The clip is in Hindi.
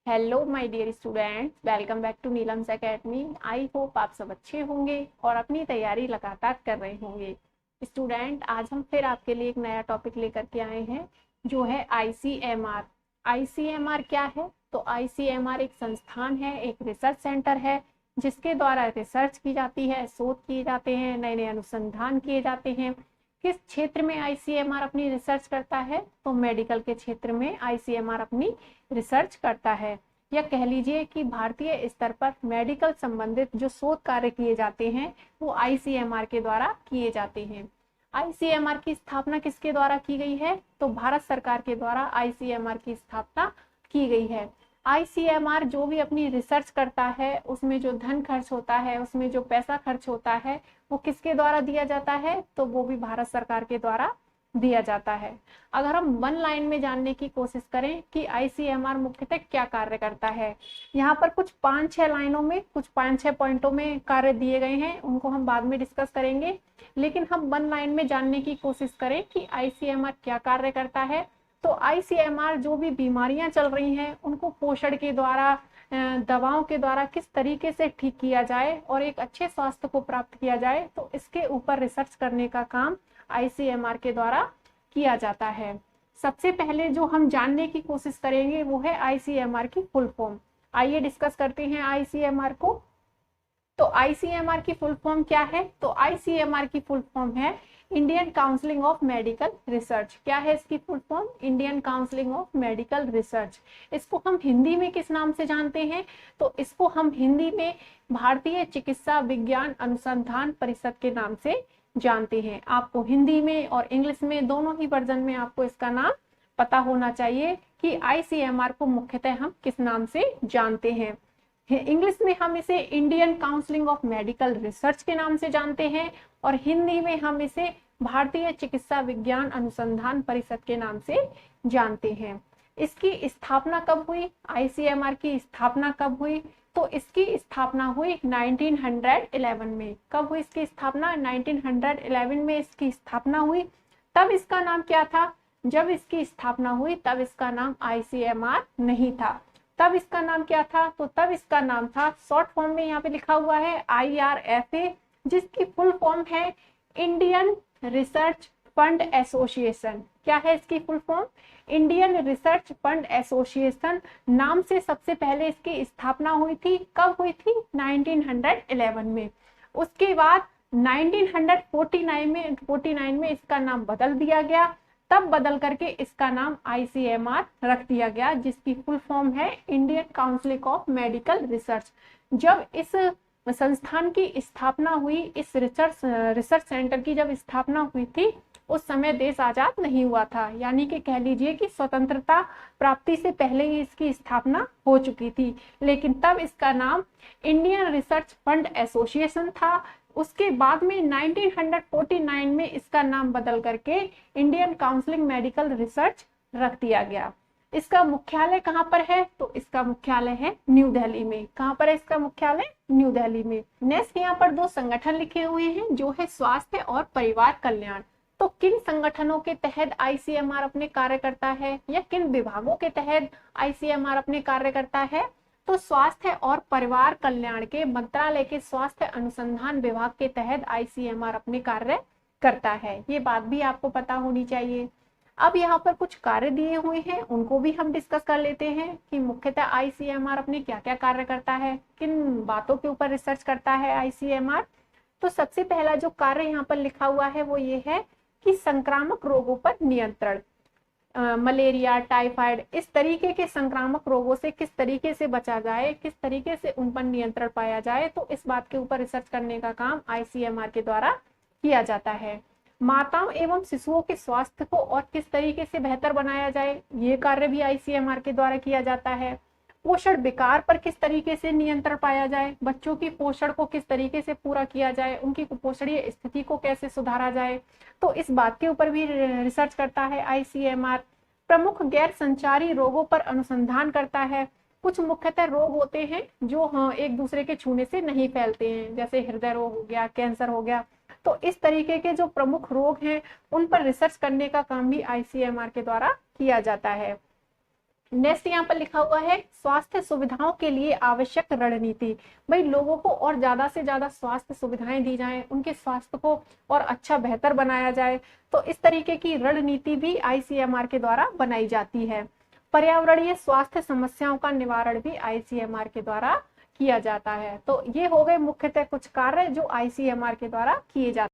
Hello my dear students, welcome back to Neelam's academy. I hope आप सब अच्छे होंगे और अपनी तैयारी लगातार कर रहे होंगे। स्टूडेंट, आज हम फिर आपके लिए एक नया टॉपिक लेकर के आए हैं जो है आईसीएमआर। आईसीएमआर क्या है? तो आईसीएमआर एक संस्थान है, एक रिसर्च सेंटर है जिसके द्वारा रिसर्च की जाती है, शोध किए जाते हैं, नए नए अनुसंधान किए जाते हैं। किस क्षेत्र में आईसीएमआर अपनी रिसर्च करता है? तो मेडिकल के क्षेत्र में आईसीएमआर अपनी रिसर्च करता है। या कह लीजिए कि भारतीय स्तर पर मेडिकल संबंधित जो शोध कार्य किए जाते हैं वो आईसीएमआर के द्वारा किए जाते हैं। आईसीएमआर की स्थापना किसके द्वारा की गई है? तो भारत सरकार के द्वारा आईसीएमआर की स्थापना की गई है। आईसीएमआर जो भी अपनी रिसर्च करता है उसमें जो धन खर्च होता है, उसमें जो पैसा खर्च होता है, वो किसके द्वारा दिया जाता है? तो वो भी भारत सरकार के द्वारा दिया जाता है। अगर हम वन लाइन में जानने की कोशिश करें कि आईसीएमआर मुख्यतः क्या कार्य करता है, यहाँ पर कुछ 5-6 लाइनों में, कुछ 5-6 पॉइंटों में कार्य दिए गए हैं, उनको हम बाद में डिस्कस करेंगे। लेकिन हम वन लाइन में जानने की कोशिश करें कि आईसीएमआर क्या कार्य करता है। तो आईसीएमआर जो भी बीमारियां चल रही हैं उनको पोषण के द्वारा, दवाओं के द्वारा किस तरीके से ठीक किया जाए और एक अच्छे स्वास्थ्य को प्राप्त किया जाए, तो इसके ऊपर रिसर्च करने का काम आईसीएमआर के द्वारा किया जाता है। सबसे पहले जो हम जानने की कोशिश करेंगे वो है आईसीएमआर की फुल फॉर्म। आइए डिस्कस करते हैं आईसीएमआर को। तो आईसीएमआर की फुल फॉर्म क्या है? तो आईसीएमआर की फुल फॉर्म है Indian counselling of medical research. क्या है इसकी full form? Indian counselling of medical research. इसको हम हिंदी में किस नाम से जानते हैं? तो इसको हम हिंदी में भारतीय चिकित्सा विज्ञान अनुसंधान परिषद के नाम से जानते हैं। आपको हिंदी में और इंग्लिश में दोनों ही वर्जन में आपको इसका नाम पता होना चाहिए कि आईसीएमआर को मुख्यतः हम किस नाम से जानते हैं। इंग्लिश में हम इसे Indian counselling of medical research के नाम से जानते हैं और हिंदी में हम इसे भारतीय चिकित्सा विज्ञान अनुसंधान परिषद के नाम से जानते हैं। इसकी स्थापना कब हुई? आईसीएमआर की स्थापना कब हुई? तो इसकी स्थापना हुई 1911 में। कब हुई इसकी स्थापना? 1911 में इसकी स्थापना हुई। तब इसका नाम क्या था? जब इसकी स्थापना हुई तब इसका नाम आईसीएमआर नहीं था। तब इसका नाम क्या था? तो तब इसका नाम था, शॉर्ट फॉर्म में यहाँ पे लिखा हुआ है IRFA, जिसकी फुल फॉर्म है इंडियन रिसर्च फंड एसोसिएशन। क्या है इसकी full form? Indian research fund association नाम से सबसे पहले इसकी स्थापना हुई थी। कब हुई थी? 1911 में। उसके बाद 1949 में इसका नाम बदल दिया गया। तब बदल करके इसका नाम आईसीएमआर रख दिया गया, जिसकी फुल फॉर्म है Indian council of medical research. जब इस संस्थान की स्थापना हुई, इस रिसर्च सेंटर की जब स्थापना हुई थी, उस समय देश आजाद नहीं हुआ था, यानी कि कह लीजिए कि स्वतंत्रता प्राप्ति से पहले ही इसकी स्थापना हो चुकी थी। लेकिन तब इसका नाम इंडियन रिसर्च फंड एसोसिएशन था। उसके बाद में 1949 में इसका नाम बदल करके इंडियन काउंसिलिंग मेडिकल रिसर्च रख दिया गया। इसका मुख्यालय कहाँ पर है? तो इसका मुख्यालय है न्यू दिल्ली में। कहाँ पर है इसका मुख्यालय? न्यू दिल्ली में। नेक्स्ट यहाँ पर दो संगठन लिखे हुए हैं जो है स्वास्थ्य और परिवार कल्याण। तो किन संगठनों के तहत आईसीएमआर अपने कार्य करता है या किन विभागों के तहत आईसीएमआर अपने कार्य करता है? तो स्वास्थ्य और परिवार कल्याण के मंत्रालय के स्वास्थ्य अनुसंधान विभाग के तहत आईसीएमआर अपने कार्य करता है। ये बात भी आपको पता होनी चाहिए। अब यहाँ पर कुछ कार्य दिए हुए हैं, उनको भी हम डिस्कस कर लेते हैं कि मुख्यतः आईसीएमआर अपने क्या क्या कार्य करता है, किन बातों के ऊपर रिसर्च करता है आईसीएमआर। तो सबसे पहला जो कार्य यहाँ पर लिखा हुआ है वो ये है कि संक्रामक रोगों पर नियंत्रण। मलेरिया, टाइफाइड, इस तरीके के संक्रामक रोगों से किस तरीके से बचा जाए, किस तरीके से उन पर नियंत्रण पाया जाए, तो इस बात के ऊपर रिसर्च करने का काम आईसीएमआर के द्वारा किया जाता है। माताओं एवं शिशुओं के स्वास्थ्य को और किस तरीके से बेहतर बनाया जाए, ये कार्य भी आईसीएमआर के द्वारा किया जाता है। पोषण विकार पर किस तरीके से नियंत्रण पाया जाए, बच्चों की पोषण को किस तरीके से पूरा किया जाए, उनकी कुपोषणीय स्थिति को कैसे सुधारा जाए, तो इस बात के ऊपर भी रिसर्च करता है आईसीएमआर। प्रमुख गैर संचारी रोगों पर अनुसंधान करता है। कुछ मुख्यतः रोग होते हैं जो एक दूसरे के छूने से नहीं फैलते हैं, जैसे हृदय रोग हो गया, कैंसर हो गया। तो इस तरीके के जो प्रमुख रोग हैं उन पर रिसर्च करने का काम भी आईसीएमआर के द्वारा किया जाता है। नेक्स्ट यहाँ पर लिखा हुआ है स्वास्थ्य सुविधाओं के लिए आवश्यक रणनीति। भाई लोगों को और ज्यादा से ज्यादा स्वास्थ्य सुविधाएं दी जाएं, उनके स्वास्थ्य को और अच्छा बेहतर बनाया जाए, तो इस तरीके की रणनीति भी आईसीएमआर के द्वारा बनाई जाती है। पर्यावरणीय स्वास्थ्य समस्याओं का निवारण भी आईसीएमआर के द्वारा किया जाता है। तो ये हो गए मुख्यतः कुछ कार्य जो आईसीएमआर के द्वारा किए जाते हैं।